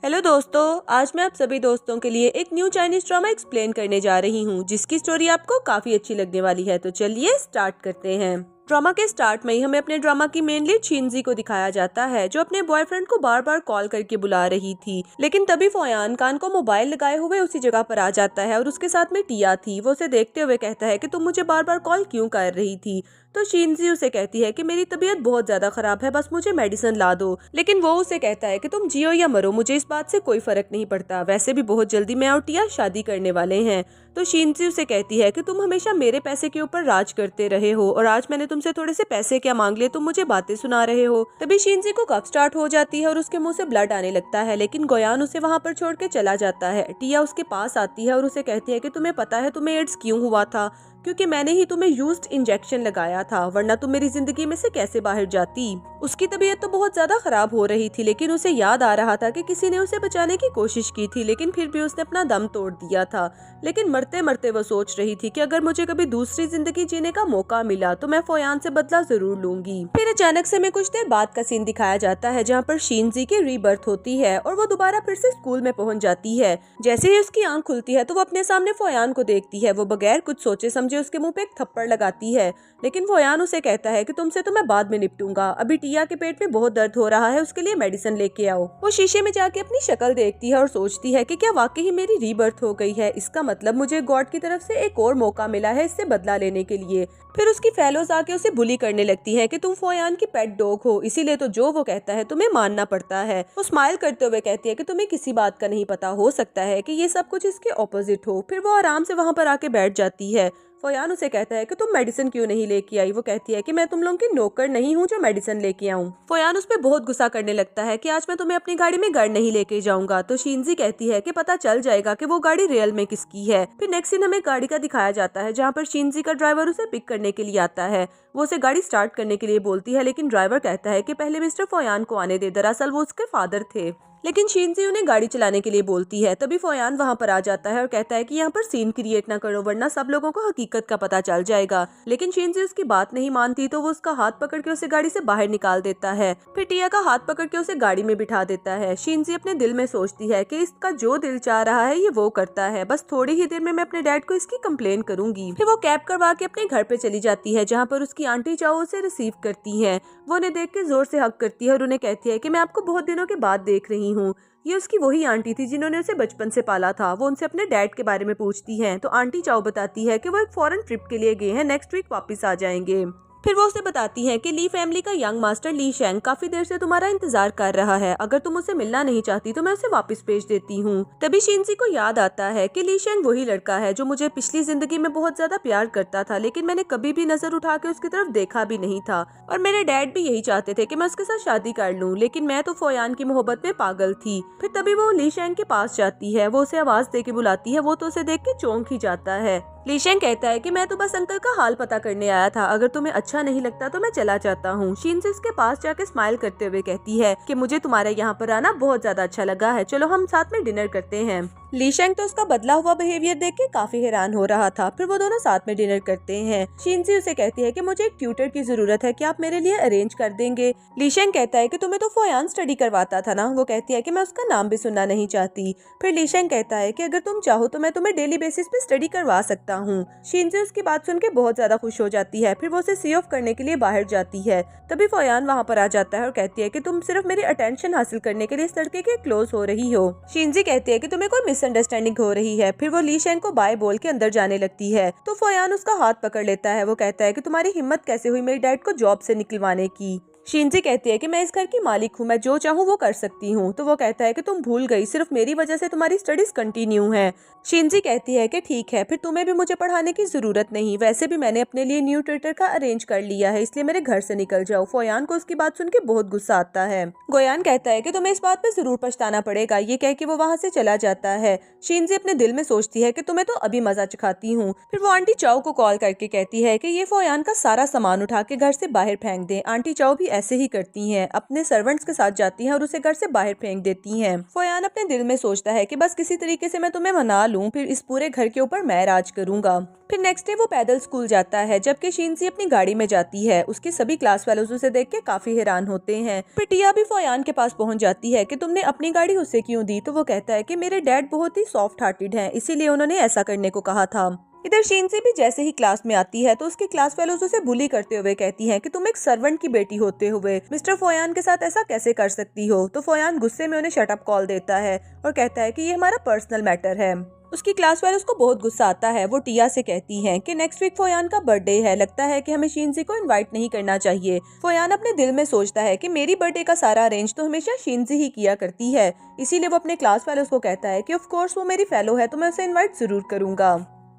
Hello दोस्तों, आज मैं आप सभी दोस्तों के लिए एक न्यू चाइनीज ड्रामा एक्सप्लेन करने जा रही हूँ जिसकी स्टोरी आपको काफी अच्छी लगने वाली है। तो चलिए स्टार्ट करते हैं। ड्रामा के स्टार्ट में ही हमें अपने ड्रामा की मेन लीड शिनजी को दिखाया जाता है जो अपने बॉयफ्रेंड को बार बार कॉल करके बुला रही थी। लेकिन तभी फोयान कान को मोबाइल लगाए हुए उसी जगह पर आ जाता है और उसके साथ में टिया थी। वो उसे देखते हुए कहता है कि तुम मुझे बार बार कॉल क्यों कर रही थी। तो शिनजी उसे कहती है कि मेरी तबीयत बहुत ज्यादा खराब है, बस मुझे मेडिसिन ला दो। लेकिन वो उसे कहता है कि तुम जियो या मरो, मुझे इस बात से कोई फर्क नहीं पड़ता। वैसे भी बहुत जल्दी मैं और टिया शादी करने वाले हैं। तो शिनजी उसे कहती है कि तुम हमेशा मेरे पैसे के ऊपर राज करते रहे हो और आज मैंने तुमसे थोड़े से पैसे क्या मांग लिए, तुम मुझे बातें सुना रहे हो। तभी शिनजी को कफ स्टार्ट हो जाती है और उसके मुंह से ब्लड आने लगता है। लेकिन गोयान उसे वहाँ पर छोड़ के चला जाता है। टिया उसके पास आती है और उसे कहती है कि तुम्हें पता है तुम्हें एड्स क्यों हुआ था? क्योंकि मैंने ही तुम्हें यूज्ड इंजेक्शन लगाया था, वरना तुम मेरी जिंदगी में से कैसे बाहर जाती। उसकी तबीयत तो बहुत ज्यादा खराब हो रही थी, लेकिन उसे याद आ रहा था कि किसी ने उसे बचाने की कोशिश की थी, लेकिन फिर भी उसने अपना दम तोड़ दिया था। लेकिन मरते मरते वो सोच रही थी कि अगर मुझे कभी दूसरी जिंदगी जीने का मौका मिला तो मैं फोयान से बदला जरूर लूंगी। फिर अचानक से हमें कुछ देर बाद का सीन दिखाया जाता है जहाँ पर शिनजी की रीबर्थ होती है और वो दोबारा फिर से स्कूल में पहुंच जाती है। जैसे ही उसकी आंख खुलती है तो वो अपने सामने फोयान को देखती है। वो बगैर कुछ सोचे समझे उसके मुंह पे एक थप्पड़ लगाती है। लेकिन फोयान उसे कहता है कि तुमसे तो मैं बाद में निपटूंगा, अभी टिया के पेट में बहुत दर्द हो रहा है, उसके लिए मेडिसिन लेके आओ। वो शीशे में जाके अपनी शक्ल देखती है और सोचती है कि क्या वाकई ही मेरी रीबर्थ हो गई है, इसका मतलब मुझे गॉड की तरफ से एक और मौका मिला है इससे बदला लेने के लिए। फिर उसकी फेलोज आके उसे बुली करने लगती है कि तुम फोयान की पेट डॉग हो, इसीलिए तो जो वो कहता है तुम्हें मानना पड़ता है। वो स्माइल करते हुए कहती है कि तुम्हें किसी बात का नहीं पता, हो सकता है कि ये सब कुछ इसके ऑपोजिट हो। फिर वो आराम से वहाँ पर आके बैठ जाती है। फोयान उसे कहता है कि तुम मेडिसिन क्यों नहीं लेके आई। वो कहती है कि मैं तुम लोगों की नौकर नहीं हूँ जो मेडिसिन लेके आऊँ। फोयान उस पर बहुत गुस्सा करने लगता है कि आज मैं तुम्हें अपनी गाड़ी में घर नहीं लेके जाऊंगा। तो शिनजी कहती है कि पता चल जाएगा कि वो गाड़ी रियल में किसकी है। फिर नेक्स्ट सीन हमें गाड़ी का दिखाया जाता है जहाँ पर शिनजी का ड्राइवर उसे पिक करने के लिए आता है। वो उसे गाड़ी स्टार्ट करने के लिए बोलती है, लेकिन ड्राइवर कहता है कि पहले मिस्टर फोयान को आने दे, दरअसल वो उसके फादर थे। लेकिन शिनजी उन्हें गाड़ी चलाने के लिए बोलती है। तभी फोयान वहाँ पर आ जाता है और कहता है कि यहाँ पर सीन क्रिएट ना करो, वरना सब लोगों को हकीकत का पता चल जाएगा। लेकिन शिनजी उसकी बात नहीं मानती तो वो उसका हाथ पकड़ के उसे गाड़ी से बाहर निकाल देता है। फिर टिया का हाथ पकड़ के उसे गाड़ी में बिठा देता है। शिनजी अपने दिल में सोचती है कि इसका जो दिल चाह रहा है ये वो करता है, बस थोड़ी ही देर में मैं अपने डैड को इसकी कंप्लेन करूंगी। फिर वो कैब करवा के अपने घर पे चली जाती है जहाँ पर उसकी आंटी चाओ उसे रिसीव करती है। वो उन्हें देख के जोर से हक करती है और उन्हें कहती है कि मैं आपको बहुत दिनों के बाद देख रही हूँ। ये उसकी वही आंटी थी जिन्होंने उसे बचपन से पाला था। वो उनसे अपने डैड के बारे में पूछती हैं तो आंटी चाओ बताती है कि वो एक फॉरेन ट्रिप के लिए गए हैं, नेक्स्ट वीक वापस आ जाएंगे। फिर वो उसे बताती है कि ली फैमिली का यंग मास्टर ली शेंग काफी देर से तुम्हारा इंतजार कर रहा है, अगर तुम उसे मिलना नहीं चाहती तो मैं उसे वापस भेज देती हूँ। तभी शिनजी को याद आता है कि ली शेंग वही लड़का है जो मुझे पिछली जिंदगी में बहुत ज्यादा प्यार करता था, लेकिन मैंने कभी भी नजर उठा के उसकी तरफ देखा भी नहीं था और मेरे डैड भी यही चाहते थे कि मैं उसके साथ शादी कर लूँ, लेकिन मैं तो फोयान की मोहब्बत में पागल थी। फिर तभी वो ली शेंग के पास जाती है। वो उसे आवाज दे के बुलाती है। वो तो उसे देख के चौंक ही जाता है। ली शेंग कहता है कि मैं तो बस अंकल का हाल पता करने आया था, अगर तुम्हें अच्छा नहीं लगता तो मैं चला जाता हूँ। शिनजी उसके पास जाके स्माइल करते हुए कहती है कि मुझे तुम्हारे यहाँ पर आना बहुत ज्यादा अच्छा लगा है, चलो हम साथ में डिनर करते हैं। ली शेंग तो उसका बदला हुआ बिहेवियर देख के काफी हैरान हो रहा था। फिर वो दोनों साथ में डिनर करते हैं। शिनजी उसे कहती है कि मुझे एक ट्यूटर की जरूरत है, क्या आप मेरे लिए अरेंज कर देंगे? ली शेंग कहता है कि तुम्हें तो फोयान स्टडी करवाता था ना। वो कहती है कि मैं उसका नाम भी सुनना नहीं चाहती। फिर ली शेंग कहता है कि अगर तुम चाहो तो मैं तुम्हें डेली बेसिस पे स्टडी करवा सकता हूँ। शिनजी उसकी बात सुन के बहुत ज्यादा खुश हो जाती है। फिर वो उसे सी ऑफ करने के लिए बाहर जाती है। तभी फोयान वहाँ पर आ जाता है और कहती है कि तुम सिर्फ मेरी अटेंशन हासिल करने के लिए इस लड़के के क्लोज हो रही हो। शिनजी कहती है कि तुम्हें कोई मिसअंडरस्टैंडिंग हो रही है। फिर वो ली शेंग को बाय बोल के अंदर जाने लगती है तो फोयान उसका हाथ पकड़ लेता है। वो कहता है कि तुम्हारी हिम्मत कैसे हुई मेरे डैड को जॉब से निकलवाने की। शिनजी कहती है कि मैं इस घर की मालिक हूँ, मैं जो चाहूँ वो कर सकती हूँ। तो वो कहता है कि तुम भूल गई, सिर्फ मेरी वजह से तुम्हारी स्टडीज कंटिन्यू है। शिनजी कहती है कि ठीक है, फिर तुम्हें भी मुझे पढ़ाने की जरूरत नहीं, वैसे भी मैंने अपने लिए न्यू ट्यूटर का अरेंज कर लिया है, इसलिए मेरे घर से निकल जाओ। फोयान को उसकी बात सुन के बहुत गुस्सा आता है। गोयान कहता है कि तुम्हें इस बात पे जरूर पछताना पड़ेगा। ये कह के वो वहाँ से चला जाता है। शिनजी अपने दिल में सोचती है कि तुम्हें तो अभी मजा चखाती हूँ। फिर वो आंटी चाओ को कॉल करके कहती है कि ये फोयान का सारा सामान उठा के घर से बाहर फेंक दे। आंटी चाओ भी ऐसे ही करती हैं, अपने सर्वेंट्स के साथ जाती हैं और उसे घर से बाहर फेंक देती हैं। फोयान अपने दिल में सोचता है कि बस किसी तरीके से मैं तुम्हें मना लूं, फिर इस पूरे घर के ऊपर मैं राज करूंगा। फिर नेक्स्ट डे वो पैदल स्कूल जाता है, जबकि शीनजी अपनी गाड़ी में जाती है। उसके सभी क्लास फेलोज उसे देख के काफी हैरान होते हैं। फिर टिया भी फोयान के पास पहुंच जाती है कि तुमने अपनी गाड़ी उसे क्यों दी। तो वो कहता है कि मेरे डैड बहुत ही सॉफ्ट हार्टेड हैं, इसीलिए उन्होंने ऐसा करने को कहा था। इधर शीनजी भी जैसे ही क्लास में आती है तो उसके क्लास फेलोज उसे बुली करते हुए कहती हैं कि तुम एक सर्वेंट की बेटी होते हुए मिस्टर फोयान के साथ ऐसा कैसे कर सकती हो। तो फोयान गुस्से में उन्हें शट अप कॉल देता है और कहता है कि ये हमारा पर्सनल मैटर है। उसकी क्लास फेलोज को बहुत गुस्सा आता है। वो टिया से कहती हैं कि नेक्स्ट वीक फोयान का बर्थडे है, लगता है कि हमें शीनजी को इनवाइट नहीं करना चाहिए। फोयान अपने दिल में सोचता है कि मेरी बर्थडे का सारा अरेंज तो हमेशा शीनजी ही किया करती है, इसीलिए वो अपने क्लास फेलोज को कहता है कि ऑफ कोर्स वो मेरी फेलो है तो मैं उसे इनवाइट जरूर करूंगा।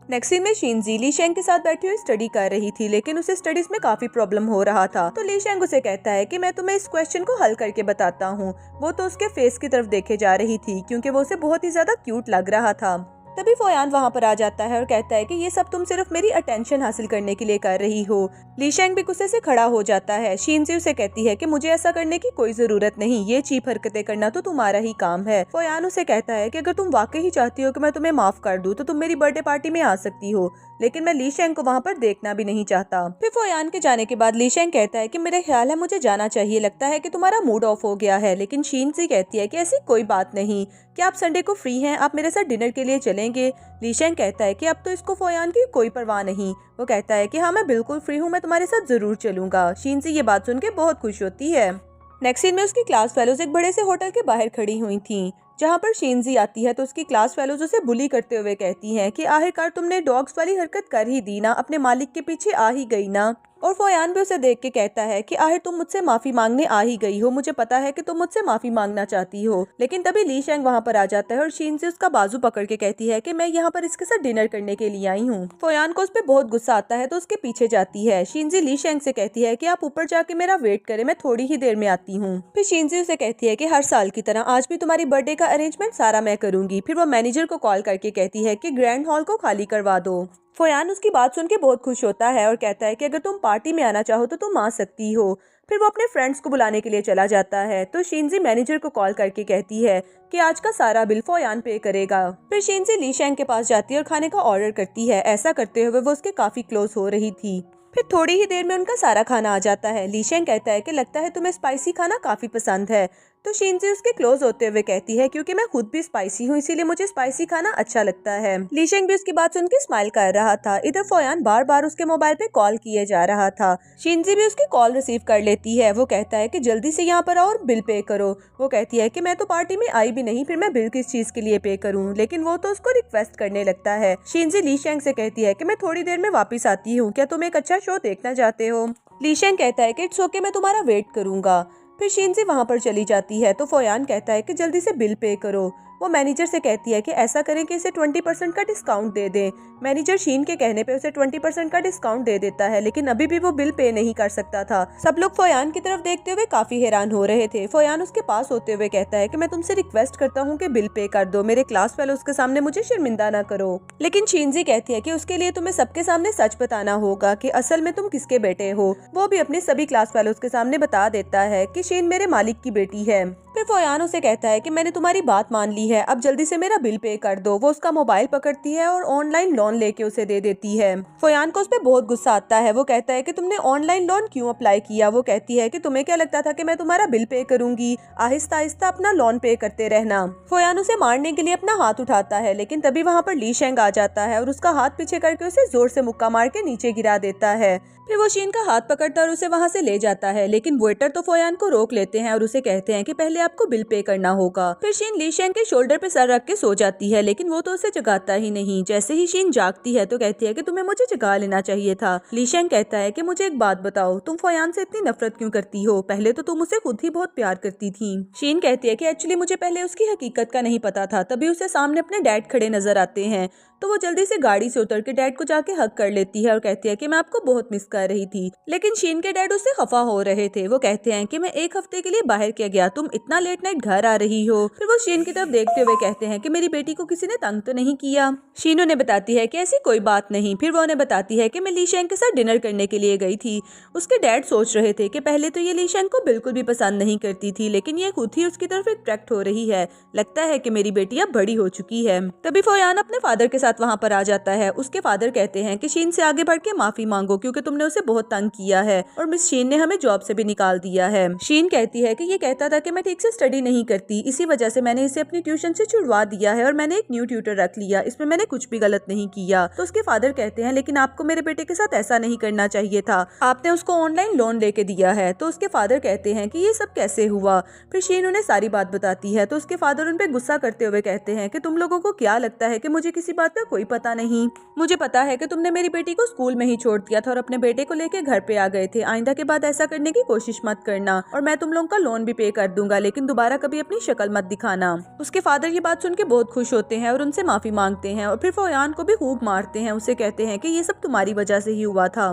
नेक्स्ट सीन में शीनजी ली शेंग के साथ बैठी हुई स्टडी कर रही थी, लेकिन उसे स्टडीज में काफी प्रॉब्लम हो रहा था। तो ली शेंग उसे कहता है कि मैं तुम्हें इस क्वेश्चन को हल करके बताता हूँ। वो तो उसके फेस की तरफ देखे जा रही थी क्योंकि वो उसे बहुत ही ज्यादा क्यूट लग रहा था। तभी फोयान वहाँ पर आ जाता है और कहता है कि ये सब तुम सिर्फ मेरी अटेंशन हासिल करने के लिए कर रही हो। ली शेंग भी गुस्से से खड़ा हो जाता है। शीनजी उसे कहती है कि मुझे ऐसा करने की कोई जरूरत नहीं, ये चीप हरकतें करना तो तुम्हारा ही काम है। फोयान उसे कहता है कि अगर तुम वाकई ही चाहती हो कि मैं तुम्हें माफ कर दूं तो तुम मेरी बर्थडे पार्टी में आ सकती हो, लेकिन मैं ली शेंग को वहाँ पर देखना भी नहीं चाहता। फिर फोयान के जाने के बाद ली शेंग कहता है कि मेरा ख्याल है मुझे जाना चाहिए, लगता है कि तुम्हारा मूड ऑफ हो गया है। लेकिन शीनजी कहती है कि ऐसी कोई बात नहीं, क्या आप संडे को फ्री हैं, आप मेरे साथ डिनर के लिए चलेंगे। ली शेंग कहता है कि अब तो इसको फोयान की कोई परवाह नहीं। वो कहता है कि हाँ मैं बिल्कुल फ्री हूँ, मैं तुम्हारे साथ जरूर चलूंगा। शीनजी ये बात सुन के बहुत खुश होती है। नेक्स्ट सीन में उसकी क्लास फेलोज एक बड़े से होटल के बाहर खड़ी हुई थी, जहाँ पर शीनजी आती है तो उसकी क्लास फेलोज उसे बुली करते हुए कहती हैं कि आखिरकार तुमने डॉग्स वाली हरकत कर ही दी ना, अपने मालिक के पीछे आ ही गई ना। और फोयान भी उसे देख के कहता है कि आखिर तुम मुझसे माफी मांगने आ ही गई हो, मुझे पता है कि तुम मुझसे माफी मांगना चाहती हो। लेकिन तभी ली शेंग वहाँ पर आ जाता है और शीनजी उसका बाजू पकड़ के कहती है कि मैं यहाँ पर इसके साथ डिनर करने के लिए आई हूँ। फोयान को उस पर बहुत गुस्सा आता है तो उसके पीछे जाती है। शीनजी ली शेंग से कहती है कि आप ऊपर जाके मेरा वेट करें, मैं थोड़ी ही देर में आती हूँ। फिर शीनजी उसे कहती है कि हर साल की तरह आज भी तुम्हारी बर्थडे का अरेंजमेंट सारा मैं करूंगी। फिर वो मैनेजर को कॉल करके कहती है कि ग्रैंड हॉल को खाली करवा दो। फोयान उसकी बात सुन के बहुत खुश होता है और कहता है कि अगर तुम पार्टी में आना चाहो तो तुम आ सकती हो। फिर वो अपने फ्रेंड्स को बुलाने के लिए चला जाता है। तो शीनजी मैनेजर को कॉल करके कहती है कि आज का सारा बिल फोयान पे करेगा। फिर शीनजी ली शेंग के पास जाती है और खाने का ऑर्डर करती है। ऐसा करते हुए वो उसके काफी क्लोज हो रही थी। फिर थोड़ी ही देर में उनका सारा खाना आ जाता है। ली शेंग कहता है कि लगता है तुम्हें स्पाइसी खाना काफी पसंद है। तो शीनजी उसके क्लोज होते हुए कहती है क्योंकि मैं खुद भी स्पाइसी हूँ, इसीलिए मुझे स्पाइसी खाना अच्छा लगता है। ली शेंग भी उसकी बात सुन के स्माइल कर रहा था। इधर फोयान बार बार उसके मोबाइल पे कॉल किए जा रहा था। शीनजी भी उसकी कॉल रिसीव कर लेती है। वो कहता है कि जल्दी से यहाँ पर आओ और बिल पे करो। वो कहती है कि मैं तो पार्टी में आई भी नहीं, फिर मैं बिल किस चीज के लिए पे करूँ। लेकिन वो तो उसको रिक्वेस्ट करने लगता है। शीनजी ली शेंग से कहती है कि मैं थोड़ी देर में वापिस आती हूँ, क्या तुम एक अच्छा शो देखना चाहते हो। ली शेंग कहता है कि इट्स ओके, मैं तुम्हारा वेट करूंगा। फिर शीनजी वहाँ पर चली जाती है तो फोयान कहता है कि जल्दी से बिल पे करो। वो मैनेजर से कहती है कि ऐसा करें कि इसे 20% का डिस्काउंट दे दें। मैनेजर शीन के कहने पे उसे 20% का डिस्काउंट दे देता है, लेकिन अभी भी वो बिल पे नहीं कर सकता था। सब लोग फोयान की तरफ देखते हुए काफी हैरान हो रहे थे। फोयान उसके पास होते हुए कहता है कि मैं तुमसे रिक्वेस्ट करता हूँ कि बिल पे कर दो, मेरे क्लास फेलोज के सामने मुझे शर्मिंदा ना करो। लेकिन शीनजी कहती है कि उसके लिए तुम्हें सबके सामने सच बताना होगा कि असल में तुम किसके बेटे हो। वो भी अपने सभी क्लास फेलोज के सामने बता देता है कि शीन मेरे मालिक की बेटी है। फिर फोयान उसे कहता है कि मैंने तुम्हारी बात मान ली है, अब जल्दी से मेरा बिल पे कर दो। वो उसका मोबाइल पकड़ती है और ऑनलाइन लोन लेके उसे दे देती है। फोयान को उस पर बहुत गुस्सा आता है। वो कहता है कि तुमने ऑनलाइन लोन क्यों अप्लाई किया। वो कहती है कि तुम्हें क्या लगता था कि मैं तुम्हारा बिल पे करूंगी, आहिस्ता आहिस्ता अपना लोन पे करते रहना। फोयान उसे मारने के लिए अपना हाथ उठाता है, लेकिन तभी वहाँ पर ली शेंग आ जाता है और उसका हाथ पीछे करके उसे जोर से मुक्का मार के नीचे गिरा देता है। फिर वो शीन का हाथ पकड़ता और उसे वहाँ से ले जाता है, लेकिन वेटर तो फोयान को रोक लेते हैं और उसे कहते हैं कि पहले आपको बिल पे करना होगा। फिर शीन ली शेंग के शोल्डर पे सर रख के सो जाती है, लेकिन वो तो उसे जगाता ही नहीं। जैसे ही शीन जागती है तो कहती है कि तुम्हें मुझे जगा लेना चाहिए था। ली शेंग कहता है कि मुझे एक बात बताओ, तुम फोयान से इतनी नफरत क्यों करती हो, पहले तो तुम उसे खुद ही बहुत प्यार करती थी। शीन कहती है कि एक्चुअली मुझे पहले उसकी हकीकत का नहीं पता था। तभी उसे सामने अपने डैड खड़े नजर आते हैं तो वो जल्दी से गाड़ी से उतर के डैड को जाके हग कर लेती है और कहती है कि मैं आपको बहुत मिस कर रही थी। लेकिन शीन के डैड उससे खफा हो रहे थे। वो कहते हैं कि मैं एक हफ्ते के लिए बाहर क्या गया, तुम इतना लेट नाइट घर आ रही हो। फिर वो शीन की तरफ देख देखते हुए कहते हैं कि मेरी बेटी को किसी ने तंग तो नहीं किया। शीन उन्हें बताती है कि ऐसी कोई बात नहीं। फिर वो उन्हें बताती है कि मैं ली शेंग के साथ डिनर करने के लिए गई थी। उसके डैड सोच रहे थे कि पहले तो ये ली शेंग को बिल्कुल भी पसंद नहीं करती थी, लेकिन ये खुद ही उसकी तरफ अट्रैक्ट हो रही है। लगता है कि मेरी बेटी अब बड़ी हो चुकी है। तभी फोयान अपने फादर के साथ वहाँ पर आ जाता है। उसके फादर कहते हैं कि शीन से आगे बढ़ के माफी मांगो, क्योंकि तुमने उसे बहुत तंग किया है और मिस शीन ने हमें जॉब से भी निकाल दिया है। शीन कहती है कि ये कहता था कि मैं ठीक से स्टडी नहीं करती, इसी वजह से मैंने इसे अपनी ट्यूशन से छुड़वा दिया है और मैंने एक न्यू ट्यूटर रख लिया। इसमें मैंने कुछ भी गलत नहीं किया। तो उसके फादर कहते हैं लेकिन आपको मेरे बेटे के साथ ऐसा नहीं करना चाहिए था, आपने उसको ऑनलाइन लोन लेके दिया है। तो उसके फादर कहते हैं कि ये सब कैसे हुआ। फिर शीन उन्हें सारी बात बताती है। तो उसके फादर उन पे गुस्सा करते हुए कहते हैं कि तुम लोगों को क्या लगता है कि मुझे किसी बात का कोई पता नहीं। मुझे पता है कि तुमने मेरी बेटी को स्कूल में ही छोड़ दिया था और अपने बेटे को लेके घर पे आ गए थे। आइंदा के बाद ऐसा करने की कोशिश मत करना और मैं तुम लोगों का लोन भी पे कर दूंगा, लेकिन दोबारा कभी अपनी शक्ल मत दिखाना। उसके फादर ये बात सुन के बहुत खुश होते हैं और उनसे माफी मांगते हैं और फिर फोयान को भी खूब मारते हैं। उसे कहते हैं कि ये सब तुम्हारी वजह से ही हुआ था।